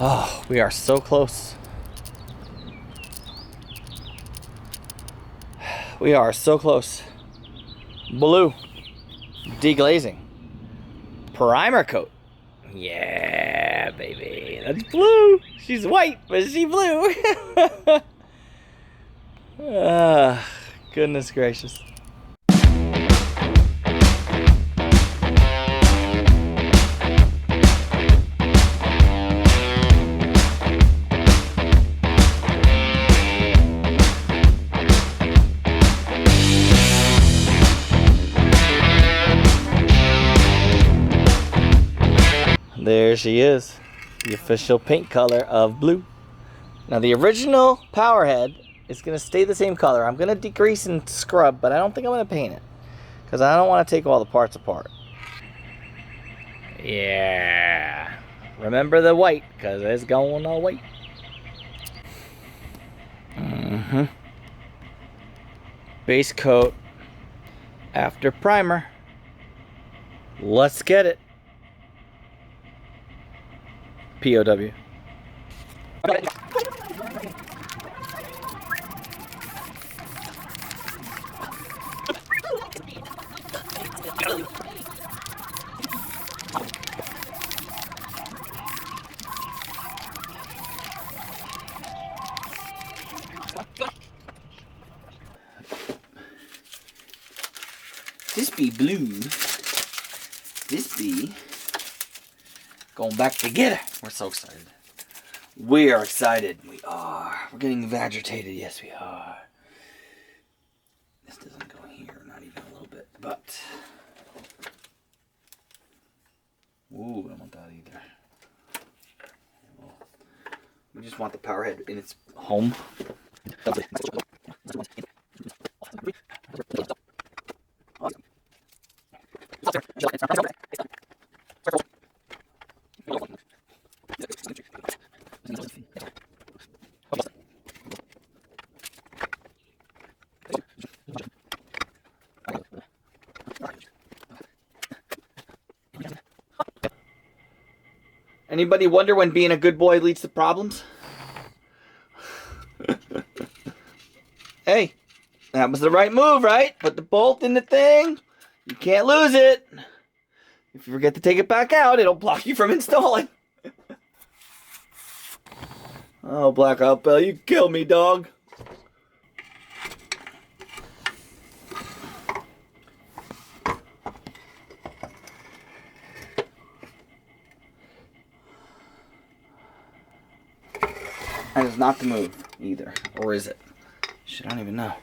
Oh, we are so close. We are so close. Blue. Deglazing. Primer coat. Yeah, baby. That's blue. She's white, but she's blue. Goodness gracious. There she is, the official paint color of blue. Now the original power head is going to stay the same color. I'm going to degrease and scrub, but I don't think I'm going to paint it because I don't want to take all the parts apart. Yeah, remember the white because it's going all white. Base coat after primer. Let's get it. POW. This be blue. This be going back together. We're so excited. We are excited. We are. We're getting agitated. Yes, we are. This doesn't go here. Not even a little bit. But. Ooh, I don't want that either. We just want the power head in its home. Anybody wonder when being a good boy leads to problems? Hey, that was the right move, right? Put the bolt in the thing. You can't lose it. If you forget to take it back out, it'll block you from installing. Oh, Blackout Bell, you killed me, dog. And it's not the move either, or is it? Shit, I don't even know.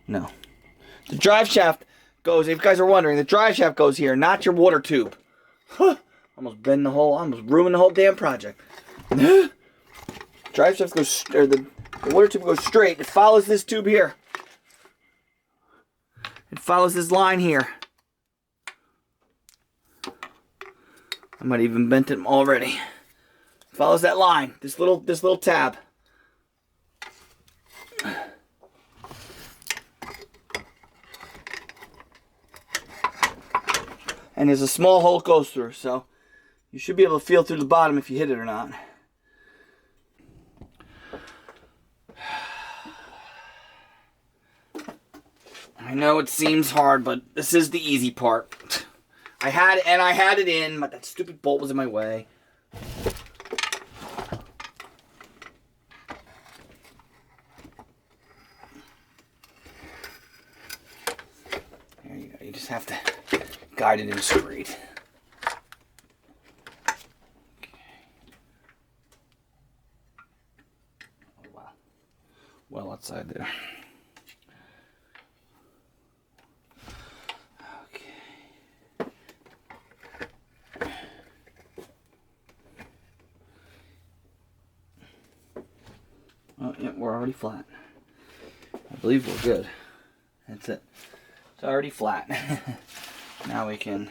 No. The drive shaft goes, if you guys are wondering, the drive shaft goes here, not your water tube. Almost bend the whole, almost ruined the whole damn project. Drive shaft goes, or the water tube goes straight. It follows this tube here. It follows this line here. I might have even bent it already. Follows that line, this little tab. And there's a small hole it goes through, so you should be able to feel through the bottom if you hit it or not. I know it seems hard, but this is the easy part. I had it in, but that stupid bolt was in my way. There you go. You just have to guide it in straight. Okay. Oh, wow. Well outside there. Okay. Oh, yeah, we're already flat. I believe we're good. That's it. It's already flat. Now we can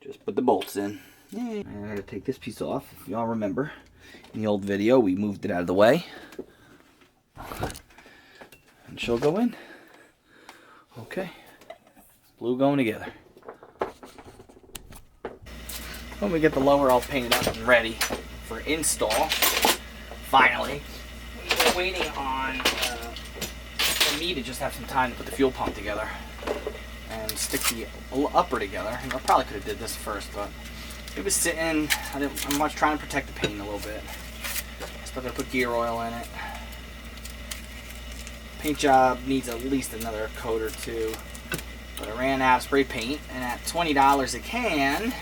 just put the bolts in. Yay. I gotta take this piece off. If y'all remember, in the old video, we moved it out of the way. And she'll go in. Okay. Blue going together. When we get the lower all painted up and ready for install, finally, we're waiting on for me to just have some time to put the fuel pump together and stick the upper together. And I probably could have did this first, but it was sitting. I'm much trying to protect the paint a little bit. Still gotta put gear oil in it. Paint job needs at least another coat or two, but I ran out of spray paint, and at $20 a can,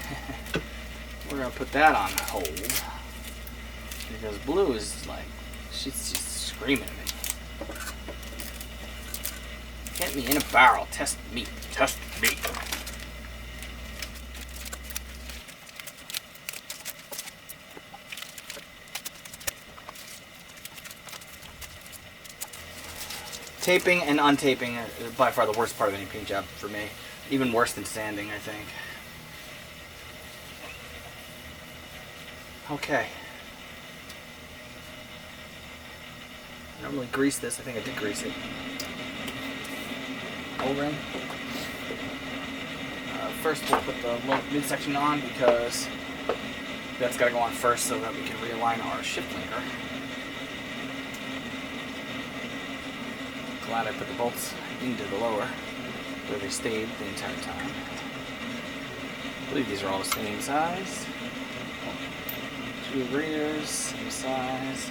we're gonna put that on hold because Blue is like, she's screaming at me. Get me in a barrel, test me, test me. Taping and untaping is by far the worst part of any paint job for me. Even worse than sanding, I think. Okay. I normally grease this. I think I did grease it. O-ring. First we'll put the midsection on because that's got to go on first so that we can realign our shift linker. Glad I put the bolts into the lower where they stayed the entire time. I believe these are all the same size. Two rears, same size.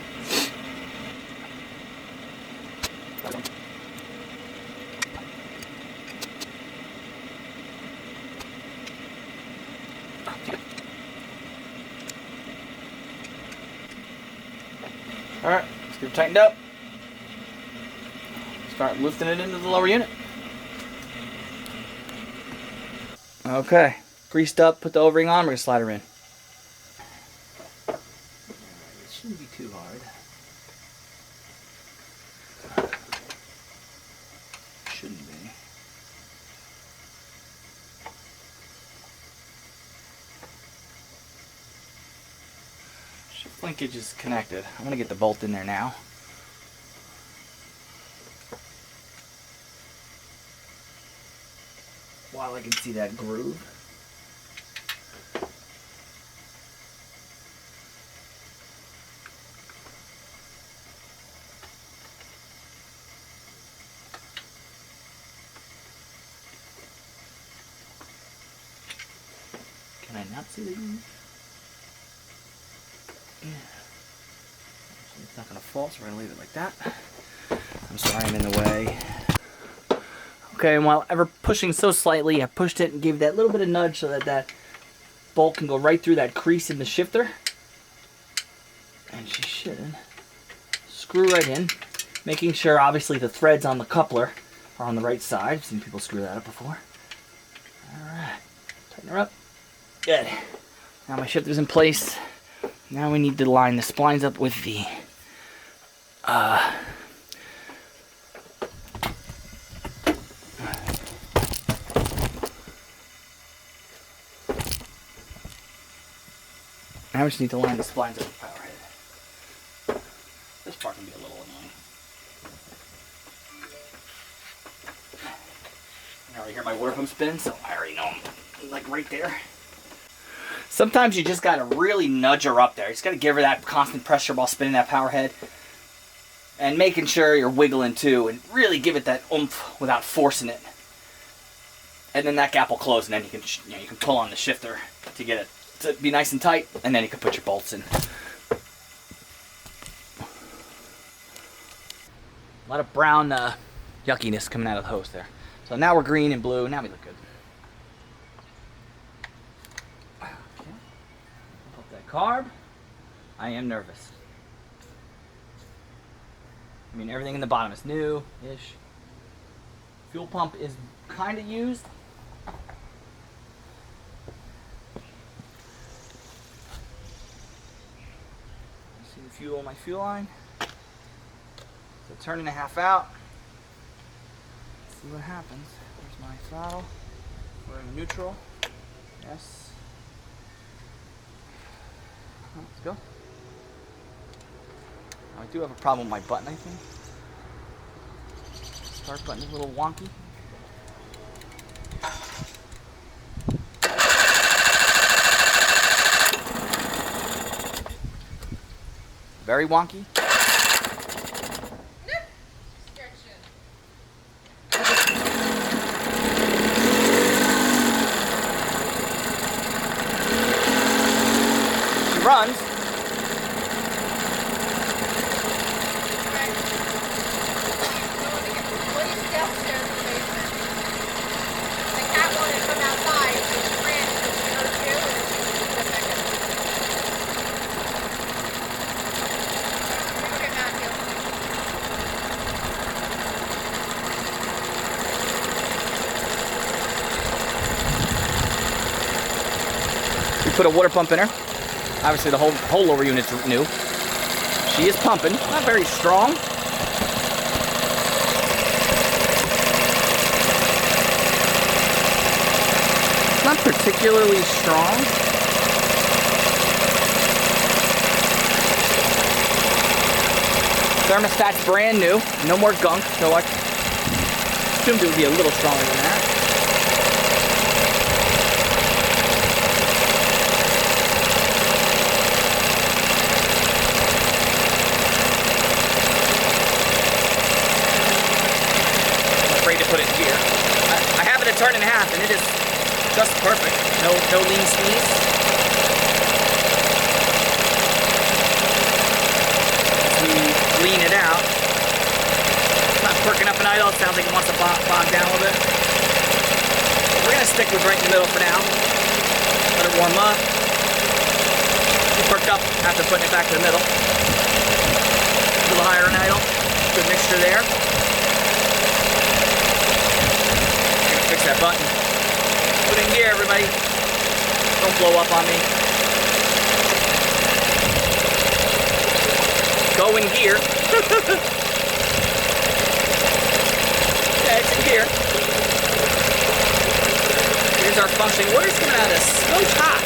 Alright, let's get it tightened up. Start lifting it into the lower unit. Okay, greased up, put the O-ring on, we're going to slide her in. It shouldn't be too hard. Shouldn't be. Shift linkage is connected. I'm going to get the bolt in there now. While I can see that groove. Can I not see the groove? Yeah. Actually, it's not going to fall, so we're going to leave it like that. I'm sorry I'm in the way. Okay, and while ever pushing so slightly, I pushed it and gave that little bit of nudge so that that bolt can go right through that crease in the shifter. And she should screw right in, making sure obviously the threads on the coupler are on the right side. I've seen people screw that up before. Alright, tighten her up. Good. Now my shifter's in place. Now we need to line the splines up with the now we just need to line the splines up with the power head. This part can be a little annoying. I already hear my water pump spin, so I already know I'm like right there. Sometimes you just gotta really nudge her up there. You just gotta give her that constant pressure while spinning that power head. And making sure you're wiggling too, and really give it that oomph without forcing it. And then that gap will close, and then you can pull on the shifter to get it to be nice and tight, and then you can put your bolts in. A lot of brown yuckiness coming out of the hose there. So now we're green and blue. Now we look good. Okay. Put that carb. I am nervous. I mean, everything in the bottom is new-ish. Fuel pump is kind of used. See the fuel on my fuel line. So turning a half out. Let's see what happens. There's my throttle. We're in neutral. Yes. Let's go. I do have a problem with my button, I think. Start button is a little wonky. Very wonky. She runs. We put a water pump in her. Obviously the whole lower unit's new. She is pumping, not very strong. It's not particularly strong. Thermostat's brand new, no more gunk, so I assumed it would be a little stronger than that. Put it in gear. I have it at turn and a half, and it is just perfect. No lean squeeze. We lean it out. It's not perking up an idle. It sounds like it wants to bog down a little bit. We're gonna stick with right in the middle for now. Let it warm up. It perked up after putting it back to the middle. A little higher in idle. Good mixture there. Fix that button. Put it in gear, everybody. Don't blow up on me. Go in gear. Yeah, it's in gear. Here's our functioning. Water's coming out of this. So hot.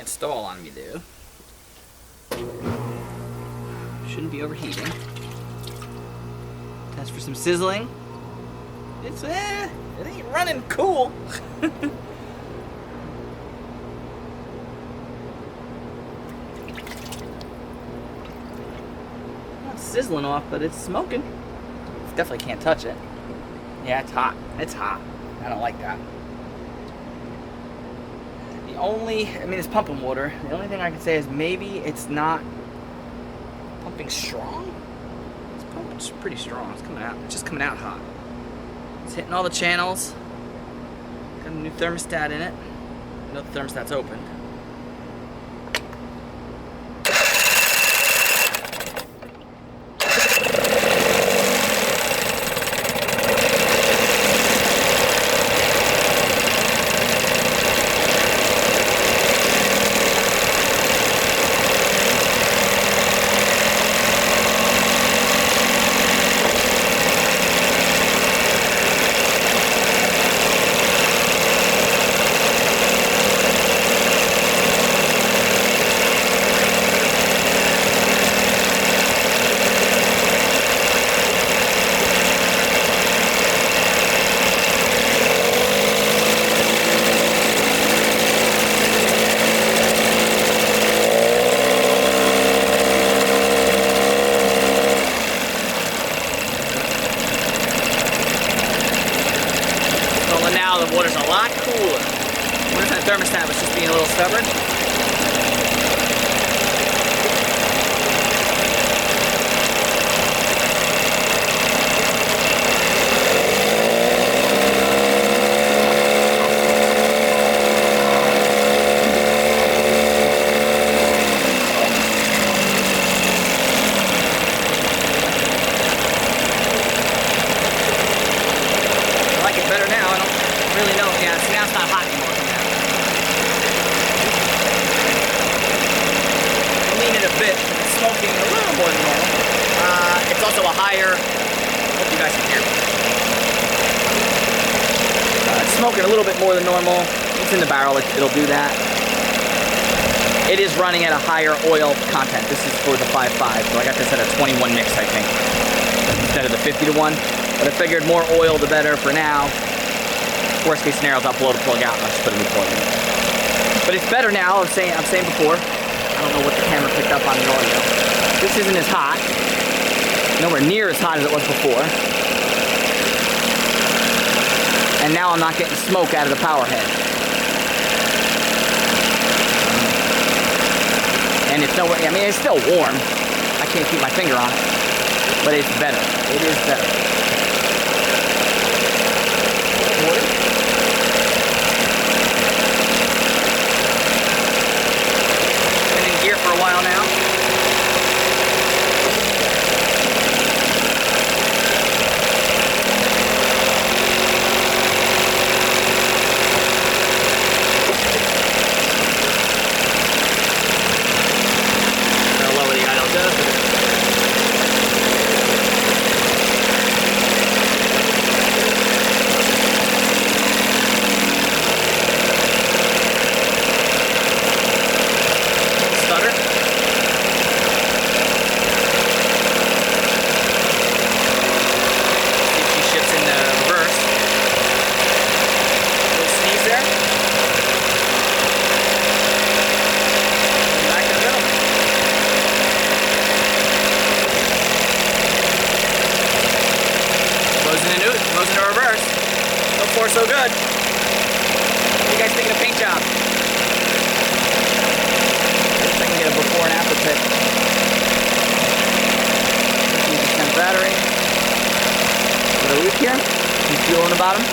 Stall on me, dude. Shouldn't be overheating. Test for some sizzling. It's it ain't running cool. Not sizzling off, but it's smoking. Definitely can't touch it. Yeah, it's hot. It's hot. I don't like that. It's pumping water. The only thing I can say is maybe it's not pumping strong. It's pumping pretty strong. It's coming out. It's just coming out hot. It's hitting all the channels. Got a new thermostat in it. I know the thermostat's opened. The water's a lot cooler. What if that thermostat was just being a little stubborn? I like it better now. I don't really know. Yeah, see, now it's not hot anymore. smoking a little bit more than normal. It's in the barrel, it'll do that. It is running at a higher oil content. This is for the 5.5, so I got this at a 21 mix, I think, instead of the 50 to 1. But I figured more oil the better for now. Worst case scenarios, I'll blow the plug out and I'll just put a new plug in. But it's better now. I'm saying before. I don't know what the camera picked up on the audio. This isn't as hot. Nowhere near as hot as it was before. And now I'm not getting smoke out of the power head. And it's nowhere, I mean, it's still warm. I can't keep my finger on it. But it's better. It is better. Water. Been in gear for a while now. So good. What do you guys think of the paint job? Let's see if I can get a before and after pic. 15% battery. A little leak here. Some fuel in the bottom.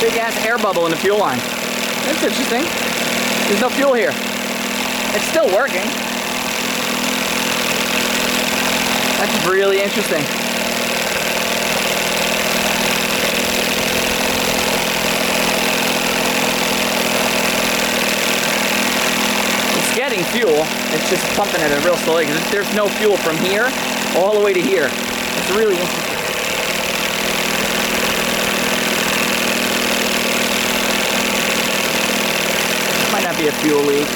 Big ass air bubble in the fuel line. That's interesting. There's no fuel here. It's still working. That's really interesting. It's getting fuel. It's just pumping at a real slow rate. There's no fuel from here all the way to here. It's really interesting. Might not be a fuel leak.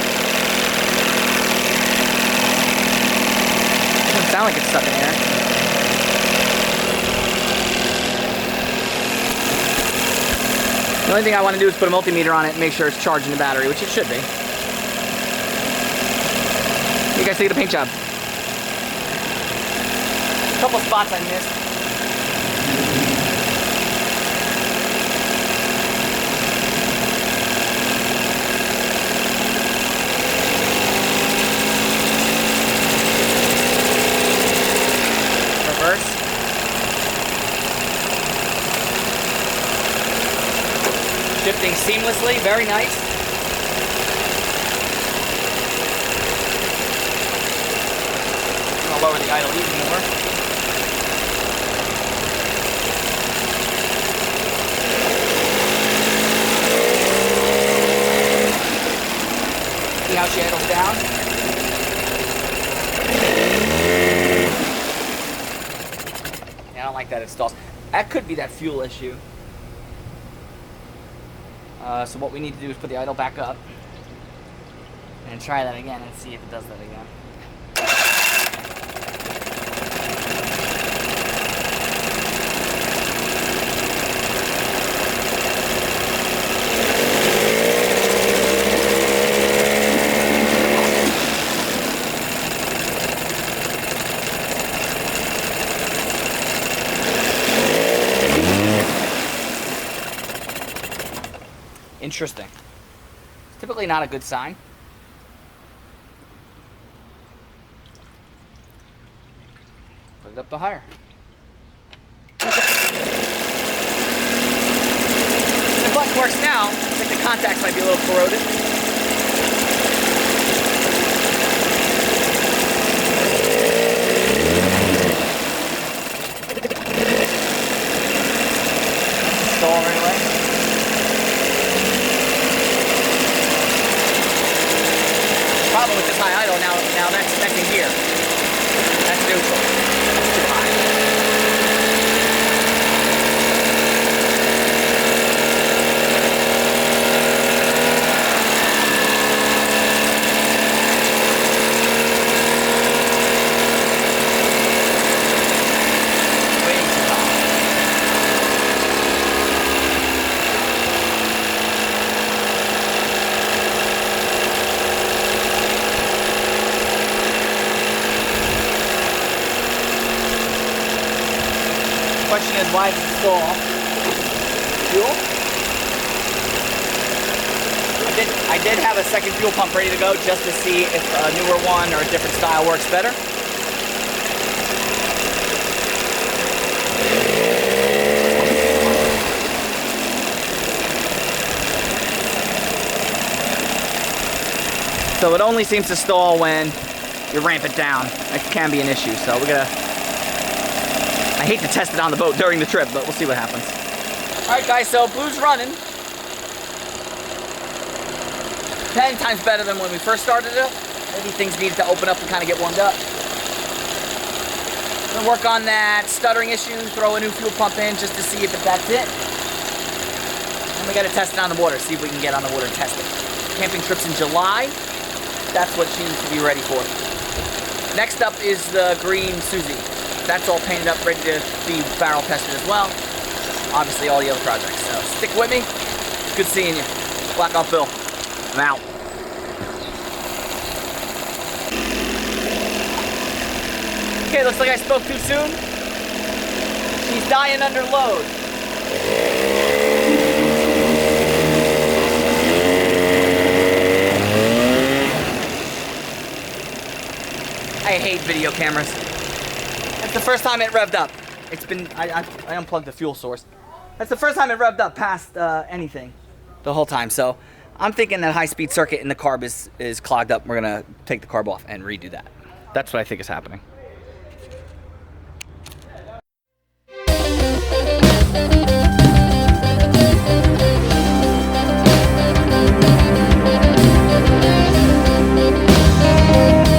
Doesn't sound like it's stuck in air. The only thing I want to do is put a multimeter on it and make sure it's charging the battery, which it should be. What do you guys think of the paint job? A couple spots I missed. Shifting seamlessly, very nice. I'll lower the idle even more. See how she idles down? Yeah, I don't like that it stalls. That could be that fuel issue. So what we need to do is put the idle back up and try that again and see if it does that again. Interesting. It's typically not a good sign. Put it up to higher. The button works now. I think the contacts might be a little corroded. Install right away. now that's second gear. That's neutral. That's too high. Way too high. Question is, why does it stall? Fuel? I did have a second fuel pump ready to go just to see if a newer one or a different style works better. So it only seems to stall when you ramp it down. That can be an issue, so we're gonna... I hate to test it on the boat during the trip, but we'll see what happens. Alright guys, so Blue's running. 10 times better than when we first started it. Maybe things needed to open up and kind of get warmed up. Gonna work on that stuttering issue, throw a new fuel pump in just to see if that's it. And we gotta test it on the water, see if we can get on the water and test it. Camping trips in July, that's what she needs to be ready for. Next up is the green Susie. That's all painted up, ready to be barrel tested as well. Obviously all the other projects. So stick with me. Good seeing you. Black Off Bill. I'm out. Okay, looks like I spoke too soon. She's dying under load. I hate video cameras. That's the first time it revved up. It's been, I unplugged the fuel source. That's the first time it revved up past anything the whole time. So I'm thinking that high-speed circuit in the carb is clogged up. We're gonna take the carb off and redo that. That's what I think is happening.